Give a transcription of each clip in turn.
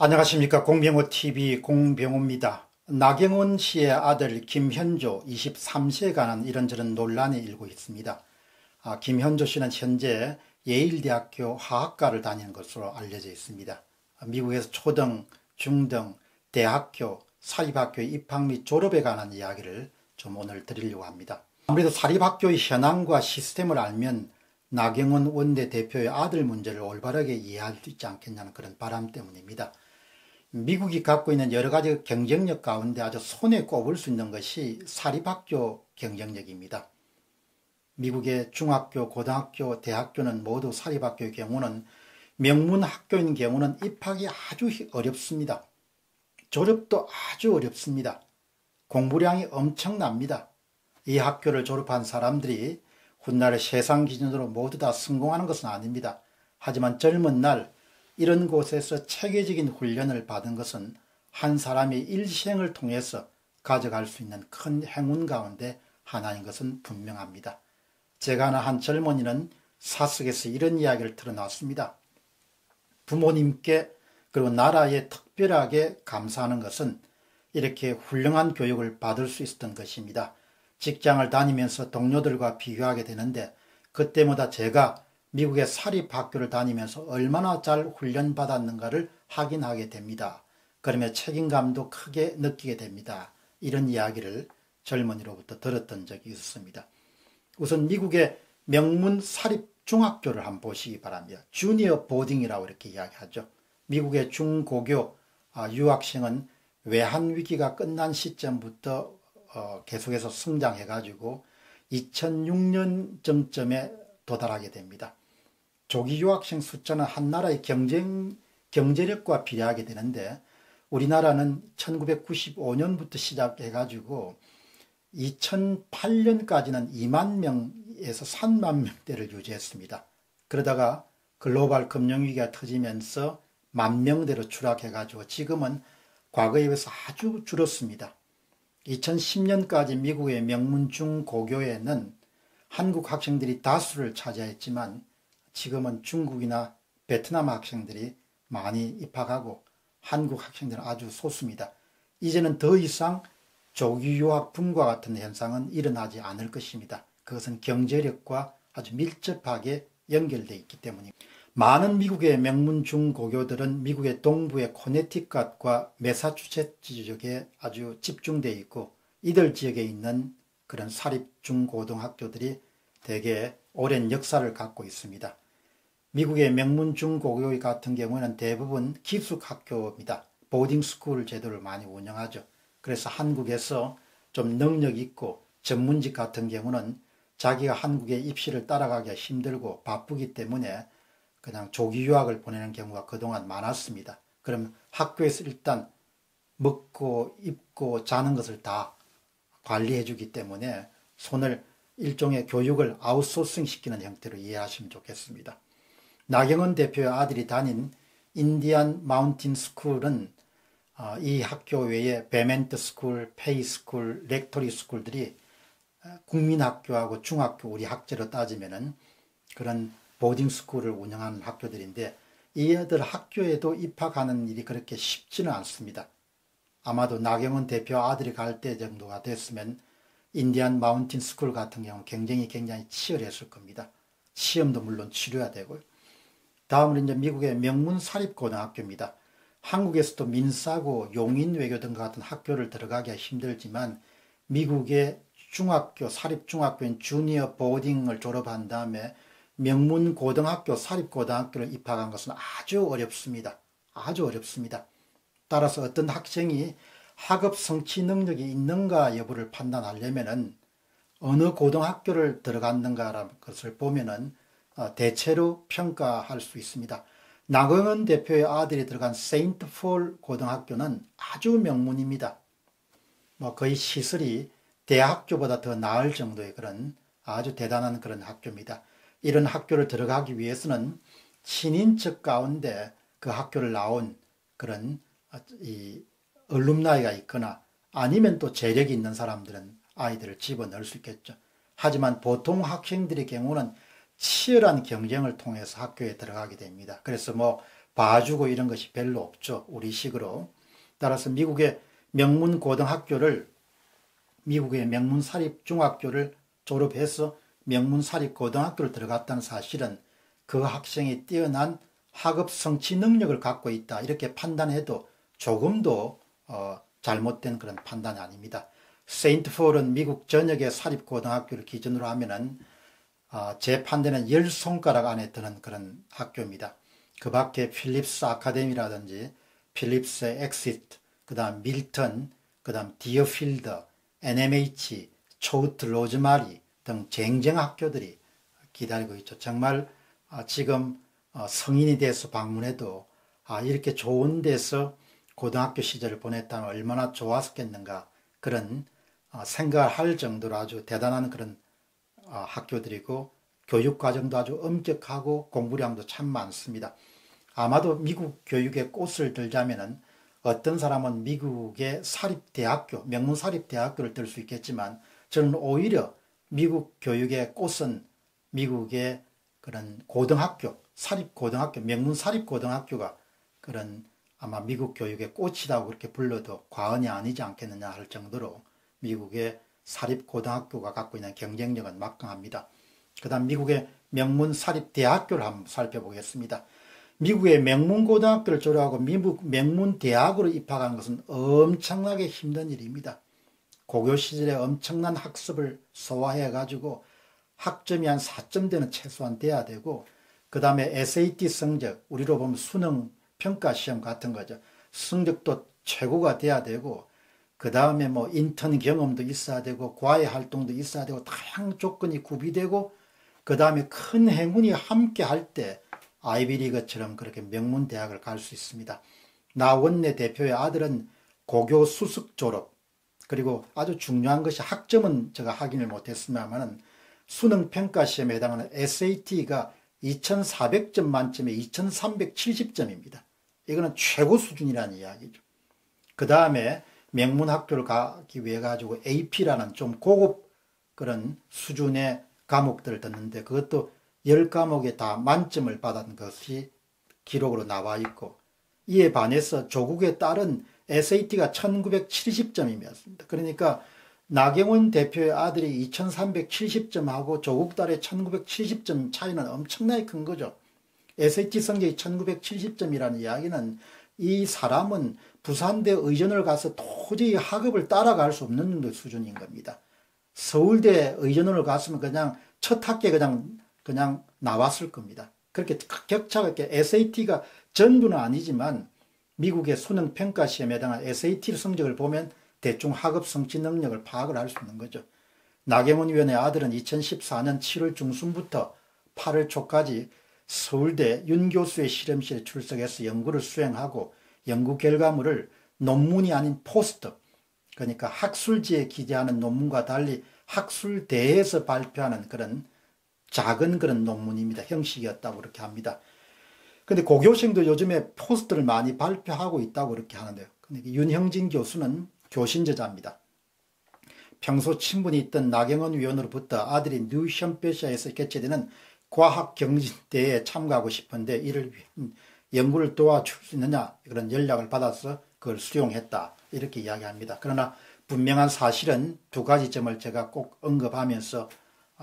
안녕하십니까. 공병호TV 공병호입니다. 나경원 씨의 아들 김현조 23세에 관한 이런저런 논란이 일고 있습니다. 김현조 씨는 현재 예일대학교 화학과를 다니는 것으로 알려져 있습니다. 미국에서 초등, 중등, 대학교, 사립학교 입학 및 졸업에 관한 이야기를 좀 오늘 드리려고 합니다. 아무래도 사립학교의 현황과 시스템을 알면 나경원 원내대표의 아들 문제를 올바르게 이해할 수 있지 않겠냐는 그런 바람 때문입니다. 미국이 갖고 있는 여러 가지 경쟁력 가운데 아주 손에 꼽을 수 있는 것이 사립학교 경쟁력입니다. 미국의 중학교, 고등학교, 대학교는 모두 사립학교의 경우는 명문학교인 경우는 입학이 아주 어렵습니다. 졸업도 아주 어렵습니다. 공부량이 엄청납니다. 이 학교를 졸업한 사람들이 훗날 세상 기준으로 모두 다 성공하는 것은 아닙니다. 하지만 젊은 날 이런 곳에서 체계적인 훈련을 받은 것은 한 사람이 일생을 통해서 가져갈 수 있는 큰 행운 가운데 하나인 것은 분명합니다. 제가 아는 한 젊은이는 사석에서 이런 이야기를 틀어놨습니다. 부모님께 그리고 나라에 특별하게 감사하는 것은 이렇게 훌륭한 교육을 받을 수 있었던 것입니다. 직장을 다니면서 동료들과 비교하게 되는데 그때마다 제가 미국의 사립학교를 다니면서 얼마나 잘 훈련받았는가를 확인하게 됩니다. 그러면 책임감도 크게 느끼게 됩니다. 이런 이야기를 젊은이로부터 들었던 적이 있었습니다. 우선 미국의 명문 사립중학교를 한번 보시기 바랍니다. 주니어 보딩이라고 이렇게 이야기하죠. 미국의 중고교 유학생은 외환위기가 끝난 시점부터 계속해서 성장해가지고 2006년 정점에 도달하게 됩니다. 조기 유학생 숫자는 한 나라의 경제력과 비례하게 되는데 우리나라는 1995년부터 시작해가지고 2008년까지는 2만 명에서 3만 명대를 유지했습니다. 그러다가 글로벌 금융위기가 터지면서 10,000명대로 추락해가지고 지금은 과거에 비해서 아주 줄었습니다. 2010년까지 미국의 명문 중고교에는 한국 학생들이 다수를 차지했지만 지금은 중국이나 베트남 학생들이 많이 입학하고 한국 학생들은 아주 소수입니다. 이제는 더 이상 조기 유학 붐과 같은 현상은 일어나지 않을 것입니다. 그것은 경제력과 아주 밀접하게 연결되어 있기 때문입니다. 많은 미국의 명문 중고교들은 미국의 동부의 코네티컷과 매사추세츠 지역에 아주 집중되어 있고 이들 지역에 있는 그런 사립 중고등학교들이 대개 오랜 역사를 갖고 있습니다. 미국의 명문 중고교 같은 경우는 대부분 기숙학교입니다. 보딩스쿨 제도를 많이 운영하죠. 그래서 한국에서 좀 능력 있고 전문직 같은 경우는 자기가 한국의 입시를 따라가기가 힘들고 바쁘기 때문에 그냥 조기 유학을 보내는 경우가 그동안 많았습니다. 그럼 학교에서 일단 먹고 입고 자는 것을 다 관리해 주기 때문에 손을 일종의 교육을 아웃소싱 시키는 형태로 이해하시면 좋겠습니다. 나경원 대표의 아들이 다닌 인디안 마운틴 스쿨은 이 학교 외에 베멘트 스쿨, 페이 스쿨, 렉토리 스쿨들이 국민학교하고 중학교 우리 학제로 따지면은 그런 보딩 스쿨을 운영하는 학교들인데 이들 학교에도 입학하는 일이 그렇게 쉽지는 않습니다. 아마도 나경원 대표 아들이 갈 때 정도가 됐으면 인디안 마운틴 스쿨 같은 경우는 경쟁이 굉장히 치열했을 겁니다. 시험도 물론 치러야 되고요. 다음으로 이제 미국의 명문 사립고등학교입니다. 한국에서도 민사고, 용인외교 등 같은 학교를 들어가기가 힘들지만 미국의 중학교, 사립중학교인 주니어 보딩을 졸업한 다음에 명문 고등학교, 사립고등학교를 입학한 것은 아주 어렵습니다. 아주 어렵습니다. 따라서 어떤 학생이 학업 성취 능력이 있는가 여부를 판단하려면은 어느 고등학교를 들어갔는가라는 것을 보면은 대체로 평가할 수 있습니다. 나경원 대표의 아들이 들어간 세인트 폴 고등학교는 아주 명문입니다. 거의 시설이 대학교보다 더 나을 정도의 그런 아주 대단한 그런 학교입니다. 이런 학교를 들어가기 위해서는 친인척 가운데 그 학교를 나온 그런 이 얼룸나이가 있거나 아니면 또 재력이 있는 사람들은 아이들을 집어넣을 수 있겠죠. 하지만 보통 학생들의 경우는 치열한 경쟁을 통해서 학교에 들어가게 됩니다. 그래서 봐주고 이런 것이 별로 없죠. 우리식으로. 따라서 미국의 명문 고등학교를, 미국의 명문 사립 중학교를 졸업해서 명문 사립 고등학교를 들어갔다는 사실은 그 학생이 뛰어난 학업 성취 능력을 갖고 있다, 이렇게 판단해도 조금도 잘못된 그런 판단이 아닙니다. 세인트 폴은 미국 전역의 사립 고등학교를 기준으로 하면은 제 판단은 10손가락 안에 드는 그런 학교입니다. 그 밖에 필립스 아카데미라든지 필립스 엑시트, 그 다음 밀턴, 그 다음 디어필드, NMH, 초우트 로즈마리 등 쟁쟁 학교들이 기다리고 있죠. 정말 지금 성인이 돼서 방문해도 이렇게 좋은 데서 고등학교 시절을 보냈다면 얼마나 좋았겠는가, 그런 생각을 할 정도로 아주 대단한 그런 학교들이고, 교육과정도 아주 엄격하고 공부량도 참 많습니다. 아마도 미국 교육의 꽃을 들자면은 어떤 사람은 미국의 사립대학교, 명문 사립대학교를 들 수 있겠지만, 저는 오히려 미국 교육의 꽃은 미국의 그런 고등학교, 사립고등학교, 명문 사립고등학교가 그런 아마 미국 교육의 꽃이라고 그렇게 불러도 과언이 아니지 않겠느냐 할 정도로 미국의 사립고등학교가 갖고 있는 경쟁력은 막강합니다. 그 다음 미국의 명문 사립대학교를 한번 살펴보겠습니다. 미국의 명문고등학교를 졸업하고 미국 명문대학으로 입학하는 것은 엄청나게 힘든 일입니다. 고교 시절에 엄청난 학습을 소화해 가지고 학점이 한 4점 되는 최소한 돼야 되고, 그 다음에 SAT 성적, 우리로 보면 수능 평가 시험 같은 거죠. 성적도 최고가 돼야 되고, 그 다음에 뭐 인턴 경험도 있어야 되고, 과외 활동도 있어야 되고, 다양한 조건이 구비되고, 그 다음에 큰 행운이 함께 할 때 아이비리그처럼 그렇게 명문 대학을 갈 수 있습니다. 나 원내 대표의 아들은 고교 수석 졸업, 그리고 아주 중요한 것이 학점은 제가 확인을 못했습니다만은 수능 평가 시험에 해당하는 SAT가 2400점 만점에 2370점입니다. 이거는 최고 수준이라는 이야기죠. 그 다음에 명문 학교를 가기 위해 가지고 AP라는 좀 고급 그런 수준의 과목들을 듣는데, 그것도 10과목에 다 만점을 받은 것이 기록으로 나와 있고, 이에 반해서 조국의 딸은 SAT가 1970점이었습니다. 그러니까 나경원 대표의 아들이 2370점하고 조국 딸의 1970점 차이는 엄청나게 큰 거죠. SAT 성적이 1970점이라는 이야기는 이 사람은 부산대 의전을 가서 도저히 학업을 따라갈 수 없는 수준인 겁니다. 서울대 의전을 갔으면 그냥 첫 학기에 그냥 나왔을 겁니다. 그렇게 격차가 있게 SAT가 전부는 아니지만 미국의 수능 평가 시험에 해당한 SAT 성적을 보면 대충 학업 성취 능력을 파악을 할 수 있는 거죠. 나경원 의원의 아들은 2014년 7월 중순부터 8월 초까지 서울대 윤 교수의 실험실에 출석해서 연구를 수행하고, 연구 결과물을 논문이 아닌 포스터, 그러니까 학술지에 기재하는 논문과 달리 학술대에서 발표하는 그런 작은 그런 논문입니다. 형식이었다고 그렇게 합니다. 근데 고교생도 요즘에 포스터를 많이 발표하고 있다고 그렇게 하는데요. 근데 윤형진 교수는 교신저자입니다. 평소 친분이 있던 나경원 위원으로부터 아들이 뉴 샴페샤에서 개최되는 과학경진대회에 참가하고 싶은데 이를 위한 연구를 도와줄 수 있느냐, 그런 연락을 받아서 그걸 수용했다, 이렇게 이야기합니다. 그러나 분명한 사실은 두 가지 점을 제가 꼭 언급하면서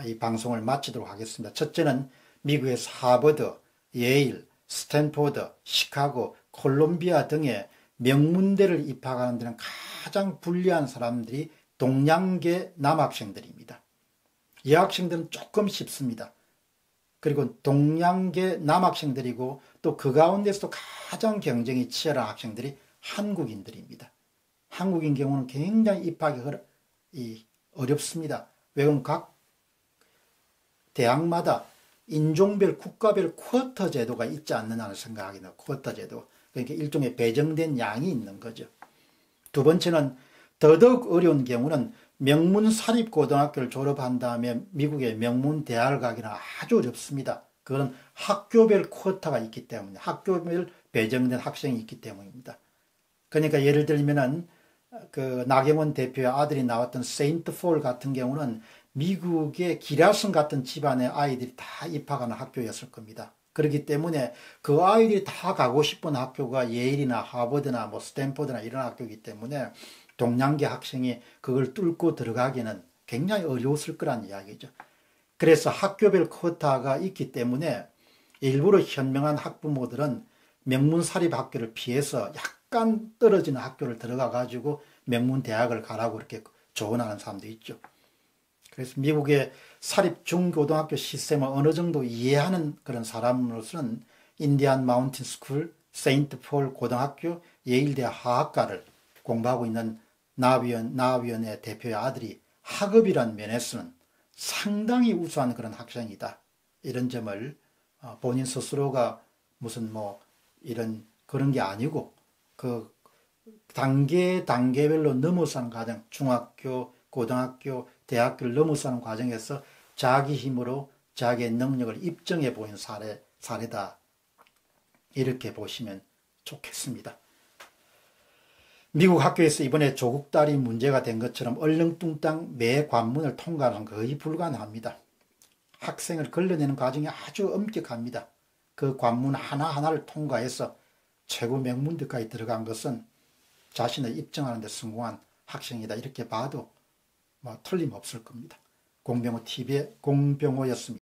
이 방송을 마치도록 하겠습니다. 첫째는 미국의 하버드, 예일, 스탠포드, 시카고, 콜롬비아 등의 명문대를 입학하는 데는 가장 불리한 사람들이 동양계 남학생들입니다. 여학생들은 조금 쉽습니다. 그리고 동양계 남학생들이고, 또 그 가운데서도 가장 경쟁이 치열한 학생들이 한국인들입니다. 한국인 경우는 굉장히 입학이 어렵습니다. 왜냐하면 각 대학마다 인종별, 국가별 쿼터 제도가 있지 않느냐는 생각이 나요. 쿼터 제도. 그러니까 일종의 배정된 양이 있는 거죠. 두 번째는 더더욱 어려운 경우는 명문 사립고등학교를 졸업한 다음에 미국의 명문 대학을 가기는 아주 어렵습니다. 그건 학교별 쿼터가 있기 때문에, 학교별 배정된 학생이 있기 때문입니다. 그러니까 예를 들면은 그 나경원 대표의 아들이 나왔던 세인트 폴 같은 경우는 미국의 기라성 같은 집안의 아이들이 다 입학하는 학교였을 겁니다. 그렇기 때문에 그 아이들이 다 가고 싶은 학교가 예일이나 하버드나 뭐 스탠퍼드나 이런 학교이기 때문에 동양계 학생이 그걸 뚫고 들어가기는 굉장히 어려웠을 거란 이야기죠. 그래서 학교별 쿼타가 있기 때문에 일부러 현명한 학부모들은 명문 사립 학교를 피해서 약간 떨어지는 학교를 들어가 가지고 명문 대학을 가라고 이렇게 조언하는 사람도 있죠. 그래서 미국의 사립 중고등학교 시스템을 어느 정도 이해하는 그런 사람으로서는 인디안 마운틴 스쿨, 세인트 폴 고등학교, 예일대 하학과를 공부하고 있는 나위원의 대표의 아들이 학업이란 면에서는 상당히 우수한 그런 학생이다. 이런 점을 본인 스스로가 무슨 뭐 이런 그런 게 아니고 그 단계별로 넘어서는 과정, 중학교, 고등학교, 대학교를 넘어서는 과정에서 자기 힘으로 자기의 능력을 입증해 보인 사례다. 이렇게 보시면 좋겠습니다. 미국 학교에서 이번에 조국 딸이 문제가 된 것처럼 얼렁뚱땅 매 관문을 통과하는 거의 불가능합니다. 학생을 걸러내는 과정이 아주 엄격합니다. 그 관문 하나하나를 통과해서 최고 명문대까지 들어간 것은 자신을 입증하는 데 성공한 학생이다. 이렇게 봐도 뭐 틀림없을 겁니다. 공병호 TV의 공병호였습니다.